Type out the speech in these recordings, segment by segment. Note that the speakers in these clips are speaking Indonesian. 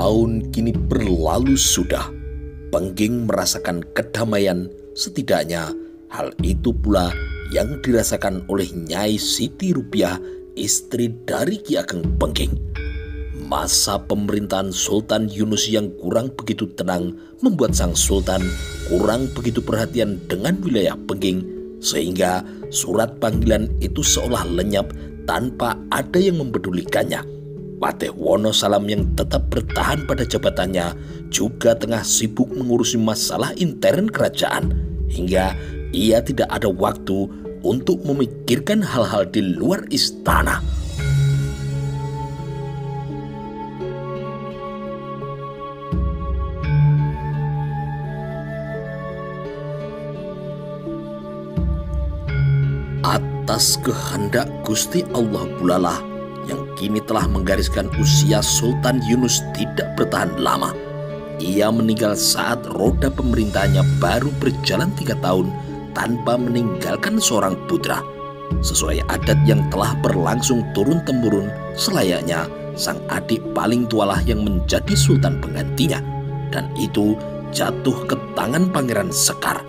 Tahun kini berlalu sudah. Pengging merasakan kedamaian, setidaknya hal itu pula yang dirasakan oleh Nyai Siti Rupiah, istri dari Ki Ageng Pengging. Masa pemerintahan Sultan Yunus yang kurang begitu tenang membuat sang sultan kurang begitu perhatian dengan wilayah Pengging, sehingga surat panggilan itu seolah lenyap tanpa ada yang mempedulikannya. Patih Wonosalam yang tetap bertahan pada jabatannya juga tengah sibuk mengurusi masalah intern kerajaan, hingga ia tidak ada waktu untuk memikirkan hal-hal di luar istana. Atas kehendak Gusti Allah pulalah yang kini telah menggariskan usia Sultan Yunus tidak bertahan lama. Ia meninggal saat roda pemerintahannya baru berjalan 3 tahun tanpa meninggalkan seorang putra. Sesuai adat yang telah berlangsung turun-temurun, selayaknya sang adik paling tualah yang menjadi sultan penggantinya, dan itu jatuh ke tangan Pangeran Sekar.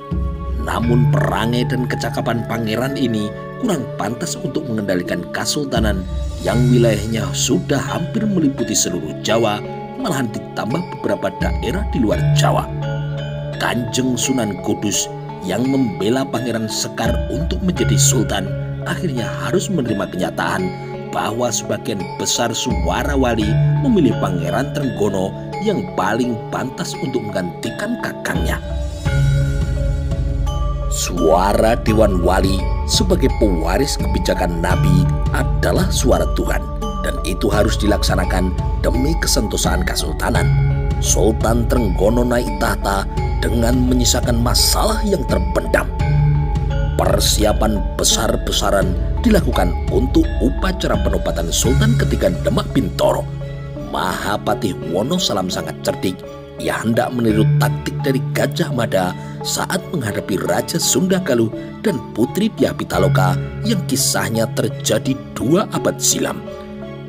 Namun perangai dan kecakapan pangeran ini kurang pantas untuk mengendalikan kesultanan yang wilayahnya sudah hampir meliputi seluruh Jawa, malahan ditambah beberapa daerah di luar Jawa. Kanjeng Sunan Kudus yang membela Pangeran Sekar untuk menjadi sultan akhirnya harus menerima kenyataan bahwa sebagian besar suara wali memilih Pangeran Trenggono yang paling pantas untuk menggantikan kakangnya. Suara Dewan Wali sebagai pewaris kebijakan Nabi adalah suara Tuhan, dan itu harus dilaksanakan demi kesentosaan kesultanan. Sultan Trenggono naik tahta dengan menyisakan masalah yang terpendam. Persiapan besar-besaran dilakukan untuk upacara penobatan Sultan ketiga Demak Bintoro. Mahapatih Wonosalam sangat cerdik. Ia hendak meniru taktik dari Gajah Mada saat menghadapi Raja Sunda Galuh dan Putri Dyah Pitaloka yang kisahnya terjadi 2 abad silam.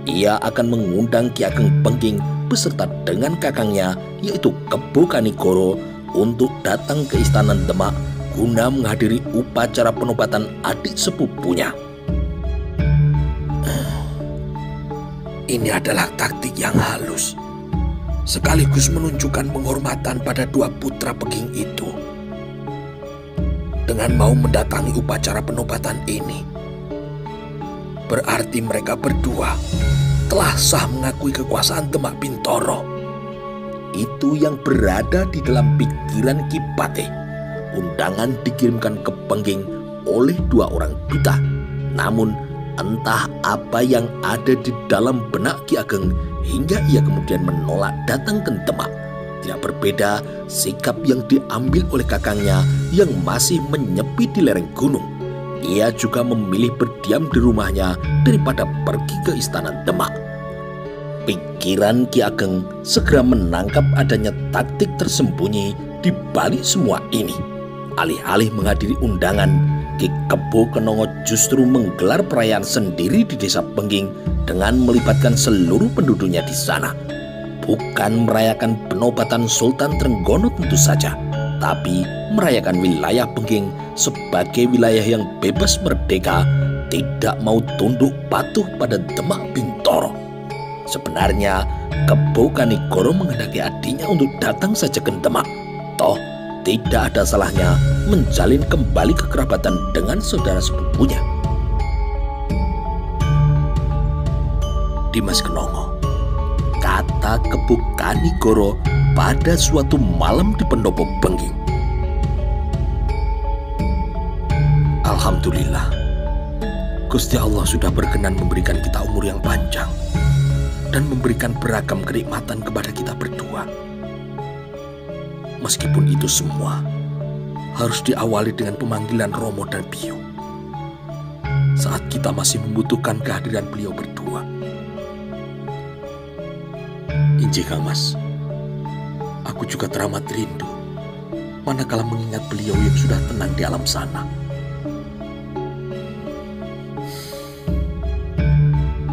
Ia akan mengundang Ki Ageng Pengging beserta dengan kakangnya yaitu Kebo Kanigoro untuk datang ke Istana Demak guna menghadiri upacara penobatan adik sepupunya. Ini adalah taktik yang halus, sekaligus menunjukkan penghormatan pada 2 putra Pengging itu. Dengan mau mendatangi upacara penobatan ini, berarti mereka berdua telah sah mengakui kekuasaan Demak Bintoro. Itu yang berada di dalam pikiran Ki Patih. Undangan dikirimkan ke Pengging oleh 2 orang duta. Namun entah apa yang ada di dalam benak Ki Ageng hingga ia kemudian menolak datang ke Demak. Tidak berbeda sikap yang diambil oleh kakangnya yang masih menyepi di lereng gunung. Ia juga memilih berdiam di rumahnya daripada pergi ke Istana Demak. Pikiran Ki Ageng segera menangkap adanya taktik tersembunyi di balik semua ini. Alih-alih menghadiri undangan, Ki Kebo Kenongo justru menggelar perayaan sendiri di desa Pengging dengan melibatkan seluruh penduduknya di sana. Bukan merayakan penobatan Sultan Trenggono tentu saja, tapi merayakan wilayah Pengging sebagai wilayah yang bebas merdeka, tidak mau tunduk patuh pada Demak Bintoro. Sebenarnya Kebo Kanigoro menghendaki adiknya untuk datang saja ke Demak. Toh tidak ada salahnya menjalin kembali kekerabatan dengan saudara sepupunya. Dimas Kenongo, kata Kebo Kanigoro pada suatu malam di pendopo Pengging. Alhamdulillah, Gusti Allah sudah berkenan memberikan kita umur yang panjang dan memberikan beragam kenikmatan kepada kita berdua. Meskipun itu semua harus diawali dengan pemanggilan Romo dan Bio saat kita masih membutuhkan kehadiran beliau berdua. Injih Kang Mas, aku juga teramat rindu manakala mengingat beliau yang sudah tenang di alam sana.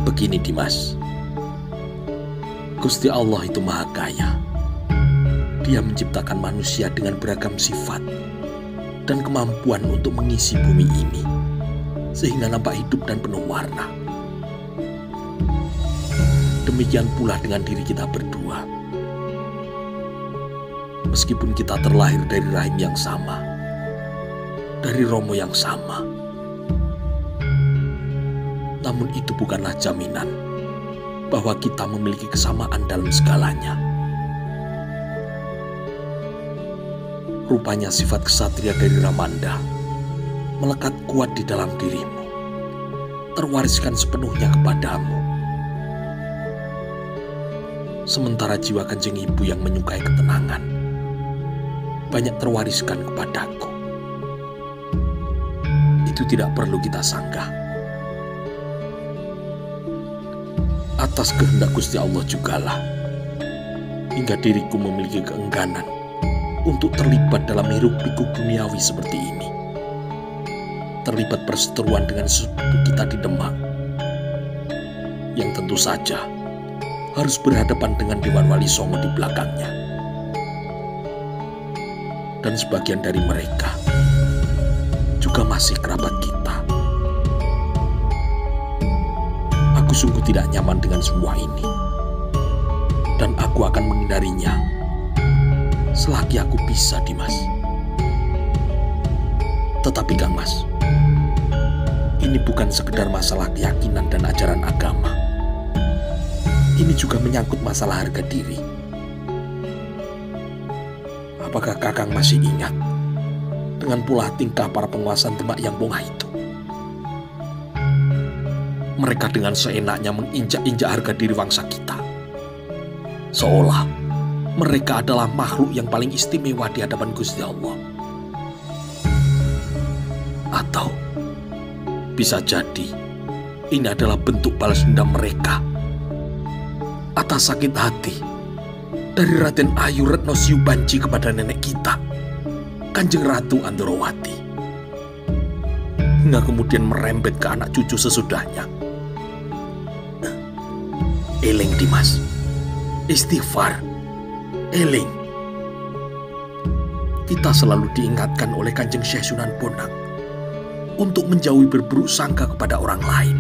Begini Dimas, Gusti Allah itu Maha Kaya. Dia menciptakan manusia dengan beragam sifat dan kemampuan untuk mengisi bumi ini, sehingga nampak hidup dan penuh warna. Demikian pula dengan diri kita berdua. Meskipun kita terlahir dari rahim yang sama, dari romo yang sama, namun itu bukanlah jaminan bahwa kita memiliki kesamaan dalam segalanya. Rupanya sifat kesatria dari Ramanda melekat kuat di dalam dirimu, terwariskan sepenuhnya kepadamu. Sementara jiwa Kanjeng Ibu yang menyukai ketenangan banyak terwariskan kepadaku. Itu tidak perlu kita sanggah. Atas kehendak Gusti Allah jugalah hingga diriku memiliki keengganan untuk terlibat dalam hiruk-pikuk duniawi seperti ini. Terlibat perseteruan dengan sepupu kita di Demak, yang tentu saja harus berhadapan dengan Dewan Wali Songo di belakangnya. Dan sebagian dari mereka juga masih kerabat kita. Aku sungguh tidak nyaman dengan semua ini, dan aku akan menghindarinya selagi aku bisa, Dimas. Tetapi Kang Mas, ini bukan sekedar masalah keyakinan dan ajaran agama. Ini juga menyangkut masalah harga diri. Apakah Kakang masih ingat dengan pola tingkah para penguasa Demak yang bongah itu? Mereka dengan seenaknya menginjak-injak harga diri bangsa kita, seolah mereka adalah makhluk yang paling istimewa di hadapan Gusti Allah. Atau bisa jadi ini adalah bentuk balas dendam mereka atas sakit hati dari Raden Ayu Retno Siubanci kepada nenek kita, Kanjeng Ratu Andorowati, hingga kemudian merembet ke anak cucu sesudahnya. Eling Dimas, istighfar, eling. Kita selalu diingatkan oleh Kanjeng Syekh Sunan Bonang untuk menjauhi berburuk sangka kepada orang lain.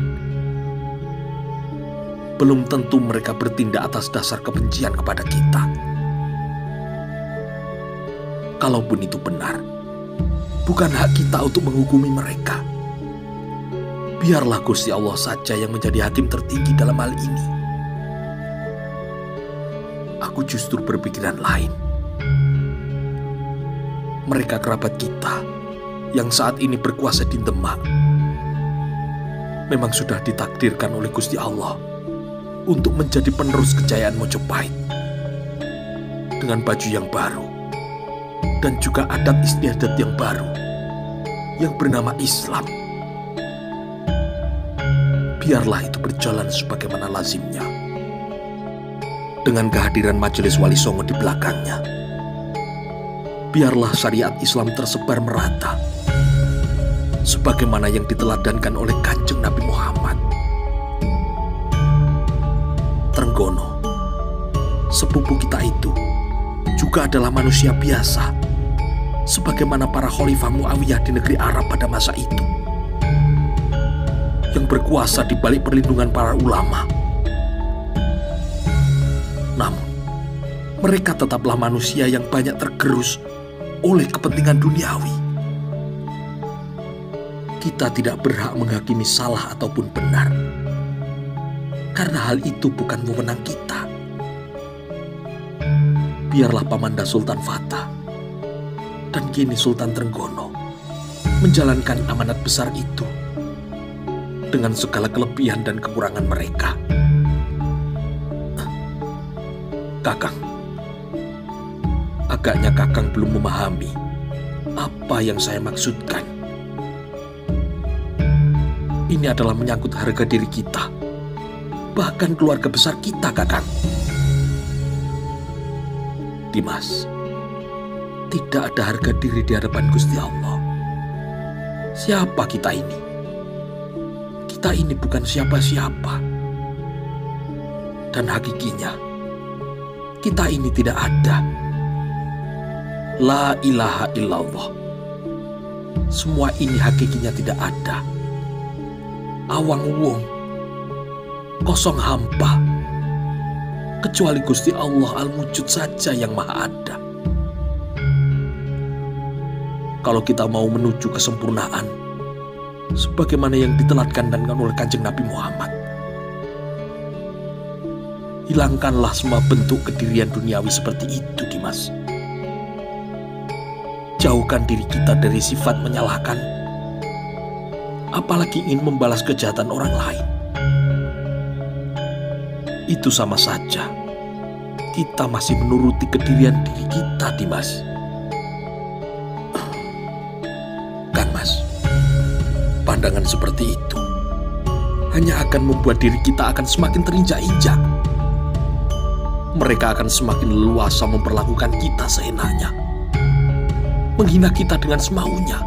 Belum tentu mereka bertindak atas dasar kebencian kepada kita. Kalaupun itu benar, bukan hak kita untuk menghukumi mereka. Biarlah Gusti Allah saja yang menjadi hakim tertinggi dalam hal ini. Aku justru berpikiran lain. Mereka kerabat kita yang saat ini berkuasa di Demak memang sudah ditakdirkan oleh Gusti Allah untuk menjadi penerus kejayaan Mojopahit dengan baju yang baru dan juga adat istiadat yang baru yang bernama Islam. Biarlah itu berjalan sebagaimana lazimnya dengan kehadiran Majelis Wali Songo di belakangnya. Biarlah syariat Islam tersebar merata sebagaimana yang diteladankan oleh Kanjeng Nabi Muhammad. Trenggono, sepupu kita itu juga adalah manusia biasa sebagaimana para khalifah Muawiyah di negeri Arab pada masa itu, yang berkuasa di balik perlindungan para ulama. Namun, mereka tetaplah manusia yang banyak tergerus oleh kepentingan duniawi. Kita tidak berhak menghakimi salah ataupun benar, karena hal itu bukan wewenang kita. Biarlah Pamanda Sultan Fatah dan kini Sultan Trenggono menjalankan amanat besar itu dengan segala kelebihan dan kekurangan mereka. Kakang, agaknya Kakang belum memahami apa yang saya maksudkan. Ini adalah menyangkut harga diri kita, bahkan keluarga besar kita, Kakang. Dimas, tidak ada harga diri di hadapan Gusti Allah. Siapa kita ini? Kita ini bukan siapa-siapa. Dan hakikinya, kita ini tidak ada. La ilaha illallah. Semua ini hakikinya tidak ada. Awang wong, kosong hampa. Kecuali Gusti Allah Al-Wujud saja yang maha ada. Kalau kita mau menuju kesempurnaan, sebagaimana yang diteladkan oleh Kanjeng Nabi Muhammad, hilangkanlah semua bentuk kedirian duniawi seperti itu, Dimas. Jauhkan diri kita dari sifat menyalahkan, apalagi ingin membalas kejahatan orang lain. Itu sama saja kita masih menuruti kedirian diri kita, Dimas. Kan, Mas, pandangan seperti itu hanya akan membuat diri kita akan semakin terinjak-injak. Mereka akan semakin leluasa memperlakukan kita seenaknya, menghina kita dengan semaunya.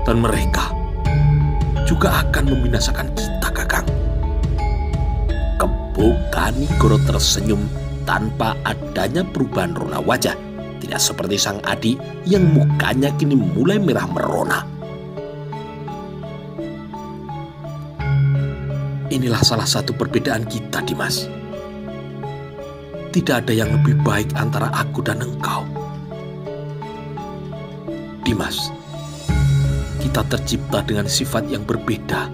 Dan mereka juga akan membinasakan kita, Kakang. Kebo Kanigoro tersenyum tanpa adanya perubahan rona wajah. Tidak seperti sang adik yang mukanya kini mulai merah merona. Inilah salah satu perbedaan kita, Dimas. Tidak ada yang lebih baik antara aku dan engkau. Dimas, kita tercipta dengan sifat yang berbeda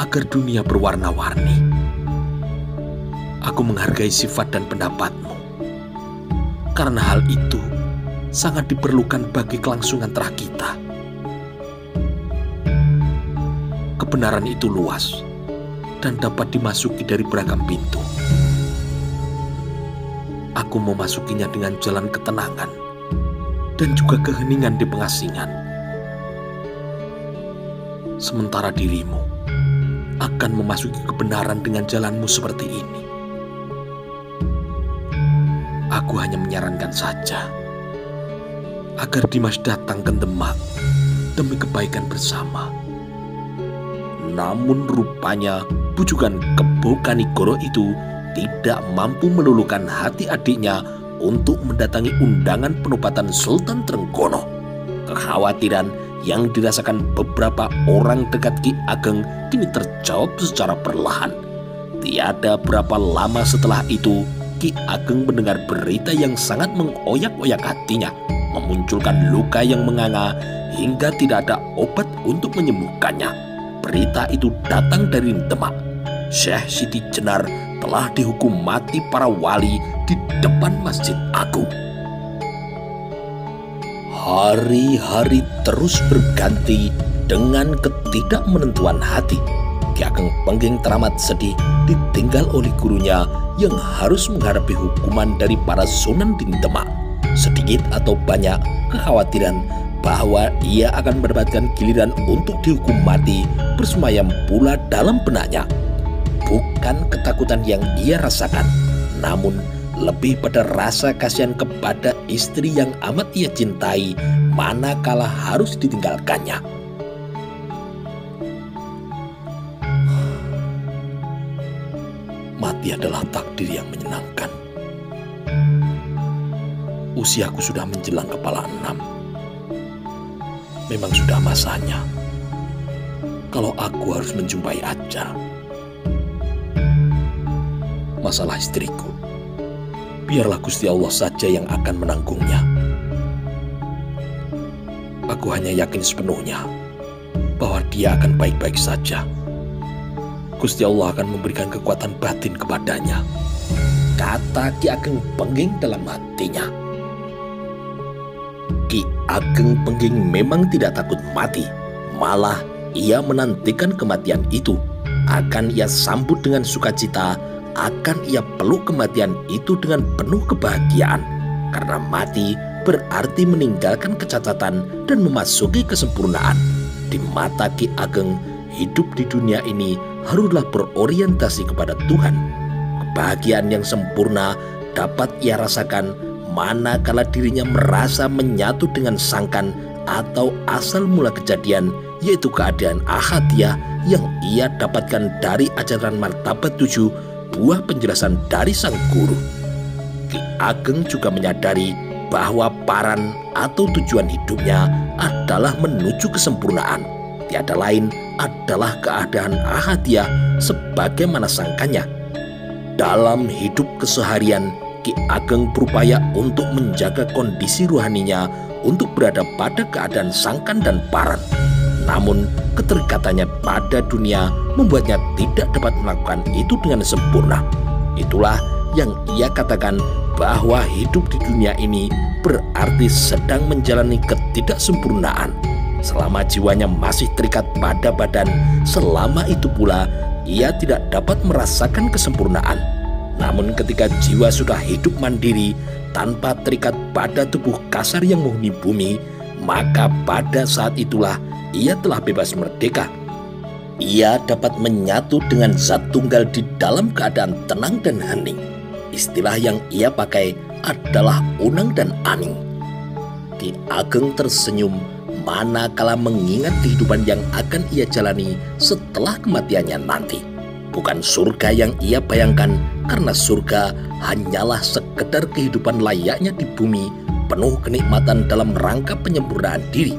agar dunia berwarna-warni. Aku menghargai sifat dan pendapatmu. Karena hal itu sangat diperlukan bagi kelangsungan terah kita. Kebenaran itu luas dan dapat dimasuki dari beragam pintu. Aku memasukinya dengan jalan ketenangan dan juga keheningan di pengasingan. Sementara dirimu akan memasuki kebenaran dengan jalanmu seperti ini. Aku hanya menyarankan saja agar Dimas datang ke Demak demi kebaikan bersama. Namun rupanya bujukan Kebo Kanigoro itu tidak mampu meluluhkan hati adiknya untuk mendatangi undangan penobatan Sultan Trenggono. Kekhawatiran yang dirasakan beberapa orang dekat Ki Ageng kini terjawab secara perlahan. Tiada berapa lama setelah itu, Ki Ageng mendengar berita yang sangat mengoyak-oyak hatinya, memunculkan luka yang menganga hingga tidak ada obat untuk menyembuhkannya. Berita itu datang dari Demak. Syekh Siti Jenar telah dihukum mati para wali di depan Masjid Agung. Hari-hari terus berganti dengan ketidakmenentuan hati. Ki Ageng Pengging teramat sedih ditinggal oleh gurunya yang harus menghadapi hukuman dari para Sunan di Demak. Sedikit atau banyak kekhawatiran bahwa ia akan mendapatkan giliran untuk dihukum mati bersemayam pula dalam benaknya. Bukan ketakutan yang ia rasakan, namun lebih pada rasa kasihan kepada istri yang amat ia cintai manakala harus ditinggalkannya. Mati adalah takdir yang menyenangkan. Usiaku sudah menjelang kepala 6. Memang sudah masanya kalau aku harus menjumpai ajal. Masalah istriku, biarlah Gusti Allah saja yang akan menanggungnya. Aku hanya yakin sepenuhnya bahwa dia akan baik-baik saja. Gusti Allah akan memberikan kekuatan batin kepadanya, kata Ki Ageng Pengging dalam hatinya. Ki Ageng Pengging memang tidak takut mati, malah ia menantikan kematian itu. Akan ia sambut dengan sukacita, akan ia peluk kematian itu dengan penuh kebahagiaan. Karena mati berarti meninggalkan kecacatan dan memasuki kesempurnaan. Di mata Ki Ageng, hidup di dunia ini haruslah berorientasi kepada Tuhan. Kebahagiaan yang sempurna dapat ia rasakan manakala dirinya merasa menyatu dengan sangkan atau asal mula kejadian, yaitu keadaan ahadiyah yang ia dapatkan dari ajaran martabat 7 sebuah penjelasan dari sang guru. Ki Ageng juga menyadari bahwa paran atau tujuan hidupnya adalah menuju kesempurnaan. Tiada lain adalah keadaan ahadiyah sebagaimana sangkanya. Dalam hidup keseharian, Ki Ageng berupaya untuk menjaga kondisi rohaninya untuk berada pada keadaan sangkan dan paran. Namun, keterikatannya pada dunia membuatnya tidak dapat melakukan itu dengan sempurna. Itulah yang ia katakan bahwa hidup di dunia ini berarti sedang menjalani ketidaksempurnaan. Selama jiwanya masih terikat pada badan, selama itu pula ia tidak dapat merasakan kesempurnaan. Namun ketika jiwa sudah hidup mandiri tanpa terikat pada tubuh kasar yang menghuni bumi, maka pada saat itulah ia telah bebas merdeka. Ia dapat menyatu dengan zat tunggal di dalam keadaan tenang dan hening. Istilah yang ia pakai adalah unang dan aning. Ki Ageng tersenyum manakala mengingat kehidupan yang akan ia jalani setelah kematiannya nanti. Bukan surga yang ia bayangkan, karena surga hanyalah sekedar kehidupan layaknya di bumi, penuh kenikmatan dalam rangka penyempurnaan diri.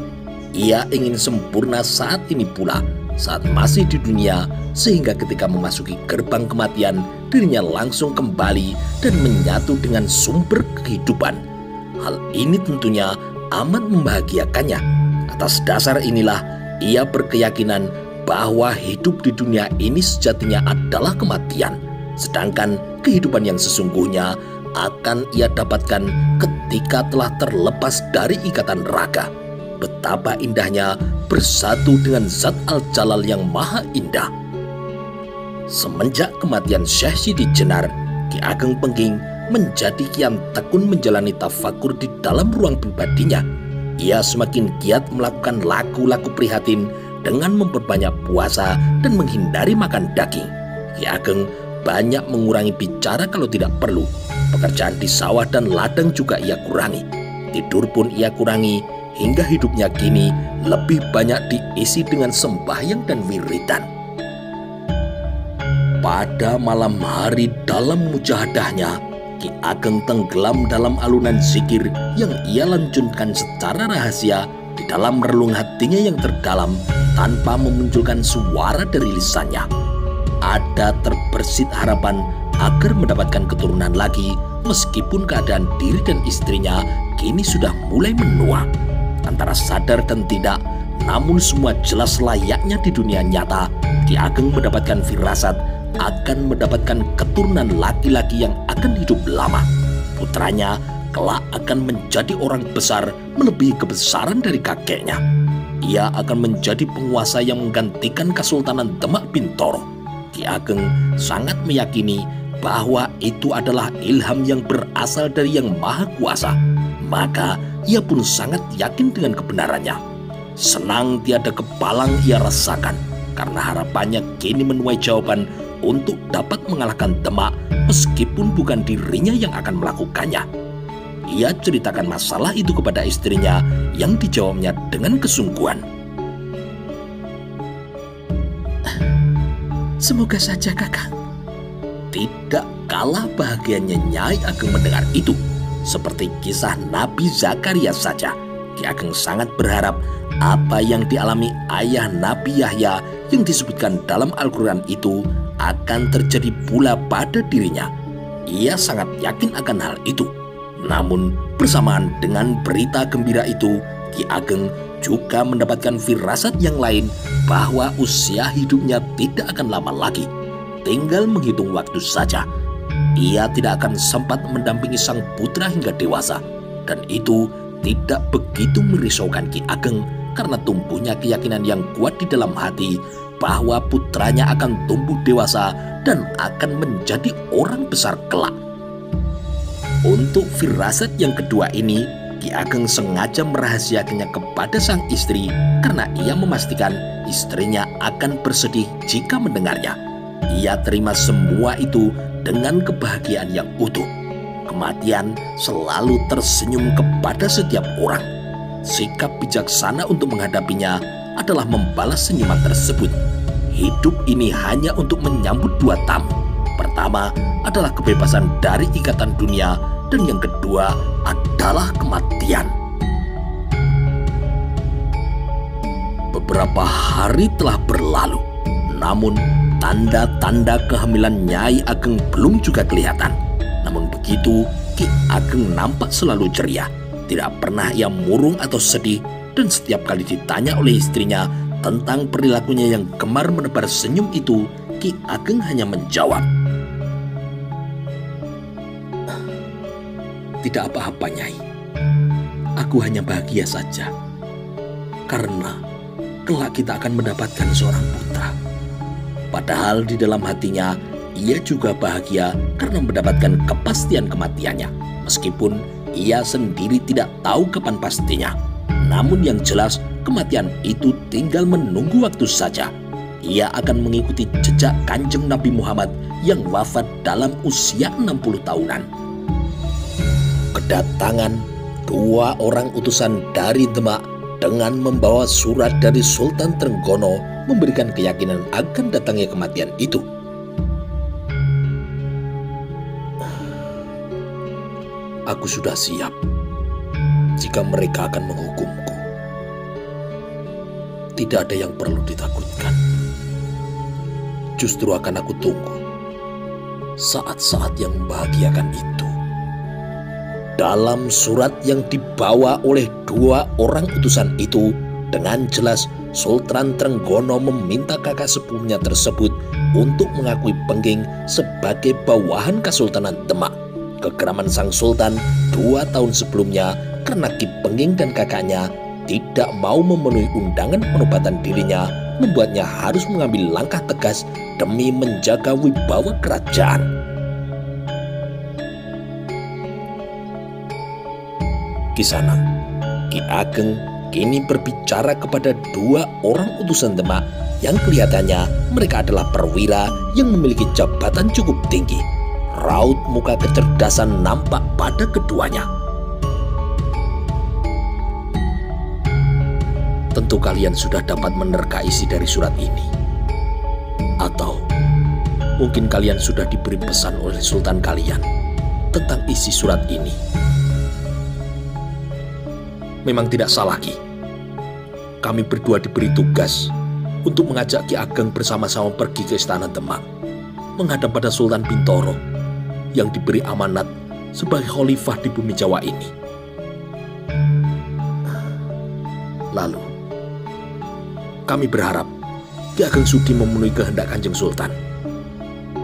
Ia ingin sempurna saat ini pula, saat masih di dunia, sehingga ketika memasuki gerbang kematian, dirinya langsung kembali dan menyatu dengan sumber kehidupan. Hal ini tentunya amat membahagiakannya. Atas dasar inilah ia berkeyakinan bahwa hidup di dunia ini sejatinya adalah kematian, sedangkan kehidupan yang sesungguhnya akan ia dapatkan ketika telah terlepas dari ikatan raga. Betapa indahnya bersatu dengan Zat Al-Jalal yang maha indah. Semenjak kematian Syekh Sidi Jenar, Ki Ageng Pengging menjadi kian tekun menjalani tafakur di dalam ruang pribadinya. Ia semakin giat melakukan laku-laku prihatin dengan memperbanyak puasa dan menghindari makan daging. Ki Ageng banyak mengurangi bicara kalau tidak perlu. Pekerjaan di sawah dan ladang juga ia kurangi. Tidur pun ia kurangi, hingga hidupnya kini lebih banyak diisi dengan sembahyang dan wiridan. Pada malam hari dalam mujahadahnya, Ki Ageng tenggelam dalam alunan zikir yang ia lanjutkan secara rahasia di dalam relung hatinya yang terdalam tanpa memunculkan suara dari lisannya. Ada terbersit harapan agar mendapatkan keturunan lagi, meskipun keadaan diri dan istrinya kini sudah mulai menua. Antara sadar dan tidak, namun semua jelas layaknya di dunia nyata, Ki Ageng mendapatkan firasat akan mendapatkan keturunan laki-laki yang akan hidup lama. Putranya kelak akan menjadi orang besar melebihi kebesaran dari kakeknya. Ia akan menjadi penguasa yang menggantikan Kesultanan Demak Bintoro. Ki Ageng sangat meyakini bahwa itu adalah ilham yang berasal dari Yang Maha Kuasa. Maka ia pun sangat yakin dengan kebenarannya. Senang tiada kepalang ia rasakan, karena harapannya kini menuai jawaban untuk dapat mengalahkan Demak, meskipun bukan dirinya yang akan melakukannya. Ia ceritakan masalah itu kepada istrinya, yang dijawabnya dengan kesungguhan. Semoga saja kakak. Tidak kalah bahagianya Nyai Ageng mendengar itu. Seperti kisah Nabi Zakaria saja, Ki Ageng sangat berharap apa yang dialami ayah Nabi Yahya yang disebutkan dalam Al-Quran itu akan terjadi pula pada dirinya. Ia sangat yakin akan hal itu. Namun bersamaan dengan berita gembira itu, Ki Ageng juga mendapatkan firasat yang lain bahwa usia hidupnya tidak akan lama lagi. Tinggal menghitung waktu saja. Ia tidak akan sempat mendampingi sang putra hingga dewasa. Dan itu tidak begitu merisaukan Ki Ageng, karena tumbuhnya keyakinan yang kuat di dalam hati bahwa putranya akan tumbuh dewasa dan akan menjadi orang besar kelak. Untuk firasat yang kedua ini, Ki Ageng sengaja merahasiakannya kepada sang istri karena ia memastikan istrinya akan bersedih jika mendengarnya. Ia terima semua itu dengan kebahagiaan yang utuh. Kematian selalu tersenyum kepada setiap orang. Sikap bijaksana untuk menghadapinya adalah membalas senyuman tersebut. Hidup ini hanya untuk menyambut dua tamu. pertama adalah kebebasan dari ikatan dunia, dan yang kedua adalah kematian. Beberapa hari telah berlalu, namun tanda-tanda kehamilan Nyai Ageng belum juga kelihatan. Namun begitu, Ki Ageng nampak selalu ceria. Tidak pernah ia murung atau sedih, dan setiap kali ditanya oleh istrinya tentang perilakunya yang gemar menebar senyum itu, Ki Ageng hanya menjawab, "Tidak apa-apa, Nyai. Aku hanya bahagia saja. Karena kelak kita akan mendapatkan seorang putra." Padahal di dalam hatinya, ia juga bahagia karena mendapatkan kepastian kematiannya. Meskipun ia sendiri tidak tahu kapan pastinya. Namun yang jelas, kematian itu tinggal menunggu waktu saja. Ia akan mengikuti jejak Kanjeng Nabi Muhammad yang wafat dalam usia 60 tahunan. Kedatangan dua orang utusan dari Demak dengan membawa surat dari Sultan Trenggono memberikan keyakinan akan datangnya kematian itu. Aku sudah siap jika mereka akan menghukumku. Tidak ada yang perlu ditakutkan. Justru akan aku tunggu saat-saat yang membahagiakan itu. Dalam surat yang dibawa oleh dua orang utusan itu, dengan jelas Sultan Trenggono meminta kakak sepupunya tersebut untuk mengakui Pengging sebagai bawahan Kesultanan Demak. Kekeraman sang sultan 2 tahun sebelumnya karena Ki Pengging dan kakaknya tidak mau memenuhi undangan penobatan dirinya, membuatnya harus mengambil langkah tegas demi menjaga wibawa kerajaan. Kisana, Ki Ageng kini berbicara kepada dua orang utusan Demak yang kelihatannya mereka adalah perwira yang memiliki jabatan cukup tinggi. Raut muka kecerdasan nampak pada keduanya. Tentu kalian sudah dapat menerka isi dari surat ini. Atau mungkin kalian sudah diberi pesan oleh sultan kalian tentang isi surat ini. Memang tidak salah, Ki. Kami berdua diberi tugas untuk mengajak Ki Ageng bersama-sama pergi ke Istana Demak, menghadap pada Sultan Bintoro yang diberi amanat sebagai khalifah di bumi Jawa ini. Lalu, kami berharap Ki Ageng Sudi memenuhi kehendak Kanjeng Sultan.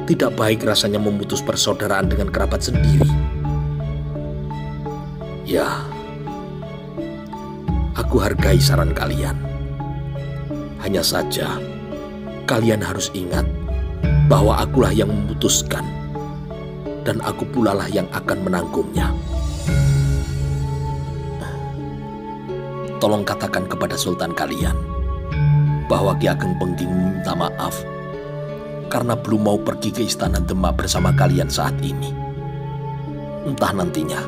Tidak baik rasanya memutus persaudaraan dengan kerabat sendiri. Ya, aku hargai saran kalian. Hanya saja, kalian harus ingat bahwa akulah yang memutuskan, dan aku pula lah yang akan menanggungnya. Tolong katakan kepada sultan kalian bahwa Ki Ageng Pengging meminta maaf karena belum mau pergi ke Istana Demak bersama kalian saat ini. Entah nantinya.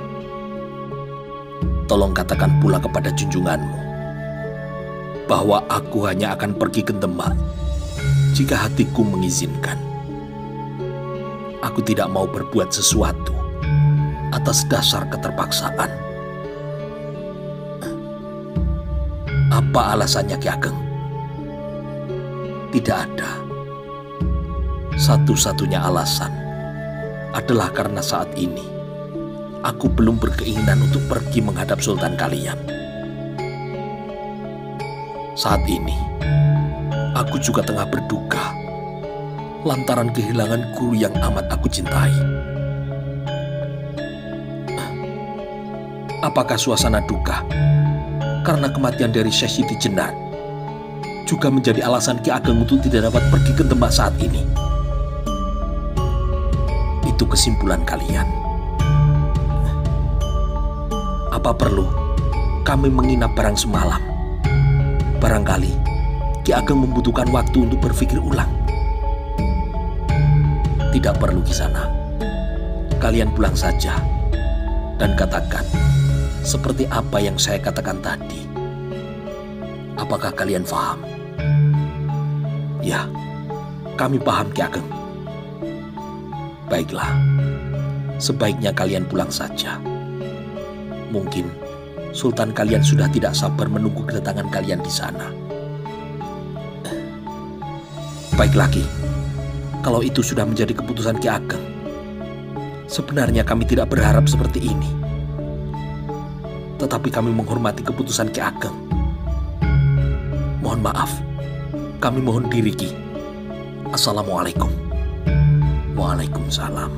Tolong katakan pula kepada junjunganmu bahwa aku hanya akan pergi ke Demak jika hatiku mengizinkan. Aku tidak mau berbuat sesuatu atas dasar keterpaksaan. Apa alasannya, Ki Ageng? Tidak ada. Satu-satunya alasan adalah karena saat ini aku belum berkeinginan untuk pergi menghadap sultan kalian. Saat ini, aku juga tengah berduka lantaran kehilangan guru yang amat aku cintai. Apakah suasana duka karena kematian dari Syekh Siti Jenar juga menjadi alasan Ki Ageng untuk tidak dapat pergi ke Demak saat ini? Itu kesimpulan kalian. Apa perlu kami menginap barang semalam? Barangkali Ki Ageng membutuhkan waktu untuk berpikir ulang. Tidak perlu, Kisana. Kalian pulang saja dan katakan seperti apa yang saya katakan tadi. Apakah kalian paham? Ya, kami paham, Ki Ageng. Baiklah, sebaiknya kalian pulang saja. Mungkin Sultan kalian sudah tidak sabar menunggu kedatangan kalian di sana. Baiklah Ki, kalau itu sudah menjadi keputusan Ki Ageng. Sebenarnya kami tidak berharap seperti ini. Tetapi kami menghormati keputusan Ki Ageng. Mohon maaf, kami mohon diri Ki. Assalamualaikum. Waalaikumsalam.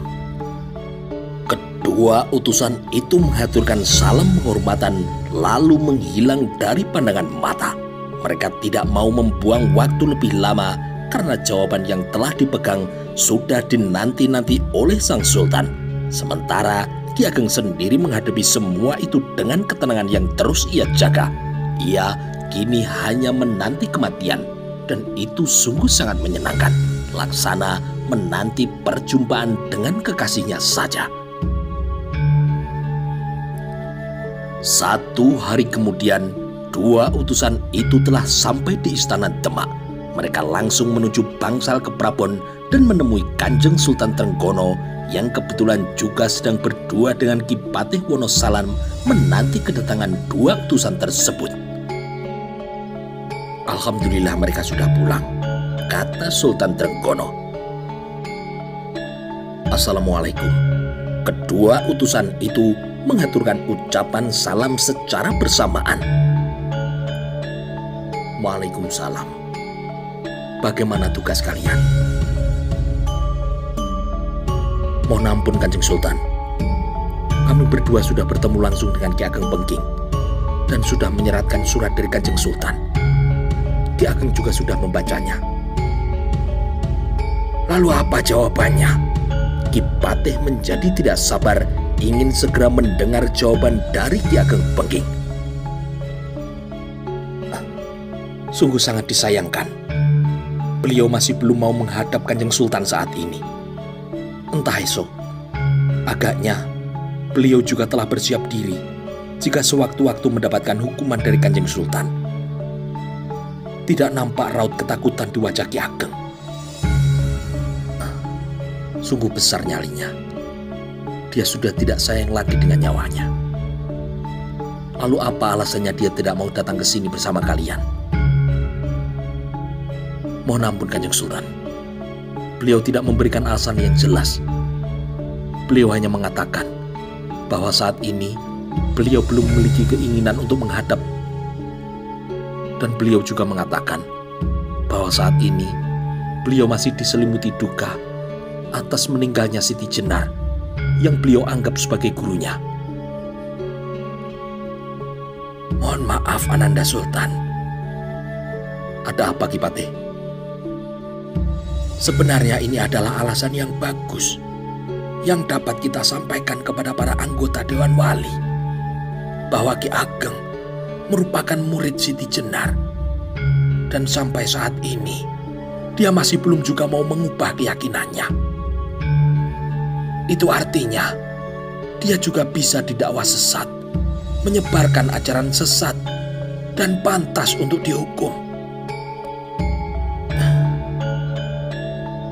Kedua utusan itu mengaturkan salam penghormatan lalu menghilang dari pandangan mata. Mereka tidak mau membuang waktu lebih lama karena jawaban yang telah dipegang sudah dinanti-nanti oleh sang sultan. Sementara Ki Ageng sendiri menghadapi semua itu dengan ketenangan yang terus ia jaga. Ia kini hanya menanti kematian, dan itu sungguh sangat menyenangkan. Laksana menanti perjumpaan dengan kekasihnya saja. 1 hari kemudian, 2 utusan itu telah sampai di istana Demak. Mereka langsung menuju bangsal ke Prabon dan menemui Kanjeng Sultan Trenggono yang kebetulan juga sedang berdua dengan Ki Patih Wonosalam menanti kedatangan 2 utusan tersebut. Alhamdulillah mereka sudah pulang, kata Sultan Trenggono. Assalamualaikum. Kedua utusan itu mengaturkan ucapan salam secara bersamaan. Waalaikumsalam. Bagaimana tugas kalian? Mohon ampun Kanjeng Sultan. Kami berdua sudah bertemu langsung dengan Ki Ageng Pengging dan sudah menyeratkan surat dari Kanjeng Sultan. Ki Ageng juga sudah membacanya. Lalu apa jawabannya? Ki Patih menjadi tidak sabar ingin segera mendengar jawaban dari Ki Ageng Pengging. Sungguh sangat disayangkan, beliau masih belum mau menghadap Kanjeng Sultan saat ini. Entah esok, agaknya beliau juga telah bersiap diri jika sewaktu-waktu mendapatkan hukuman dari Kanjeng Sultan. Tidak nampak raut ketakutan di wajah Ki Ageng. Sungguh besar nyalinya. Dia sudah tidak sayang lagi dengan nyawanya. Lalu apa alasannya dia tidak mau datang ke sini bersama kalian? Mohon ampun Kanjeng Sultan. Beliau tidak memberikan alasan yang jelas. Beliau hanya mengatakan bahwa saat ini beliau belum memiliki keinginan untuk menghadap. Dan beliau juga mengatakan bahwa saat ini beliau masih diselimuti duka atas meninggalnya Siti Jenar yang beliau anggap sebagai gurunya. Mohon maaf Ananda Sultan. Ada apa Ki Patih? Sebenarnya ini adalah alasan yang bagus yang dapat kita sampaikan kepada para anggota Dewan Wali, bahwa Ki Ageng merupakan murid Siti Jenar, dan sampai saat ini dia masih belum juga mau mengubah keyakinannya. Itu artinya dia juga bisa didakwa sesat, menyebarkan ajaran sesat, dan pantas untuk dihukum.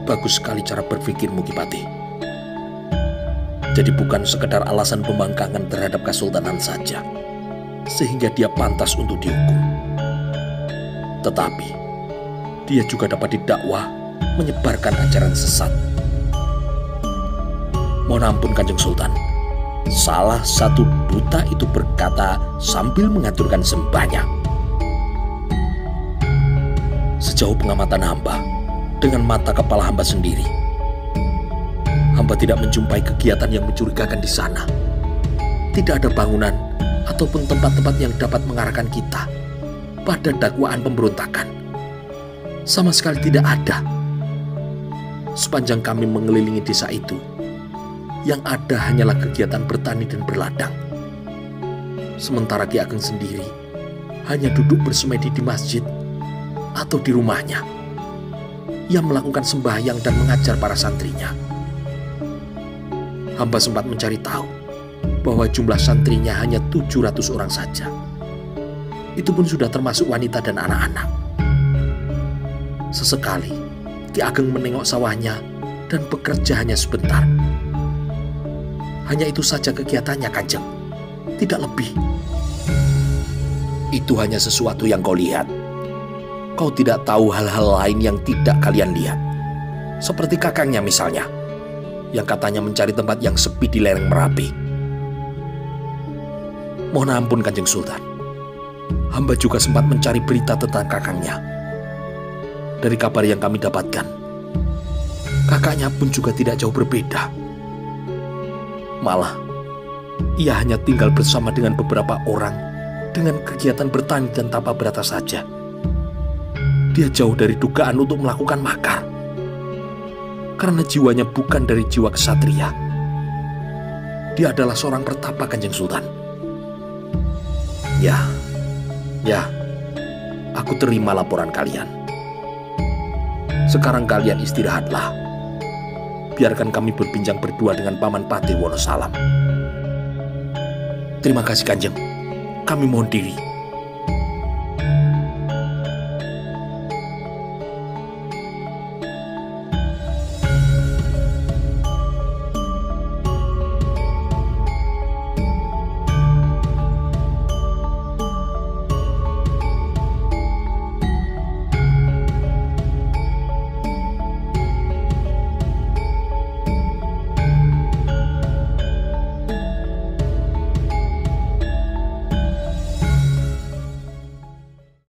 Bagus sekali cara berpikirmu Ki Patih. Jadi bukan sekedar alasan pembangkangan terhadap kesultanan saja sehingga dia pantas untuk dihukum, tetapi dia juga dapat didakwa menyebarkan ajaran sesat. Mohon ampun Kanjeng Sultan. Salah satu duta itu berkata sambil mengaturkan sembahnya. Sejauh pengamatan hamba, dengan mata kepala hamba sendiri, hamba tidak menjumpai kegiatan yang mencurigakan di sana. Tidak ada bangunan ataupun tempat-tempat yang dapat mengarahkan kita pada dakwaan pemberontakan. Sama sekali tidak ada. Sepanjang kami mengelilingi desa itu, yang ada hanyalah kegiatan bertani dan berladang. Sementara Ki Ageng sendiri hanya duduk bersemedi di masjid atau di rumahnya. Ia melakukan sembahyang dan mengajar para santrinya. Hamba sempat mencari tahu bahwa jumlah santrinya hanya 700 orang saja. Itu pun sudah termasuk wanita dan anak-anak. Sesekali Ki Ageng menengok sawahnya dan bekerja hanya sebentar. Hanya itu saja kegiatannya, Kanjeng. Tidak lebih. Itu hanya sesuatu yang kau lihat. Kau tidak tahu hal-hal lain yang tidak kalian lihat. Seperti kakangnya misalnya, yang katanya mencari tempat yang sepi di lereng Merapi. Mohon ampun, Kanjeng Sultan. Hamba juga sempat mencari berita tentang kakangnya. Dari kabar yang kami dapatkan, kakaknya pun juga tidak jauh berbeda. Malah, ia hanya tinggal bersama dengan beberapa orang dengan kegiatan bertani dan tapa berata saja. Dia jauh dari dugaan untuk melakukan makar. Karena jiwanya bukan dari jiwa kesatria. Dia adalah seorang pertapa, Kanjeng Sultan. Ya, aku terima laporan kalian. Sekarang kalian istirahatlah. Biarkan kami berbincang berdua dengan Paman Patih Wonosalam. Terima kasih, Kanjeng. Kami mohon diri.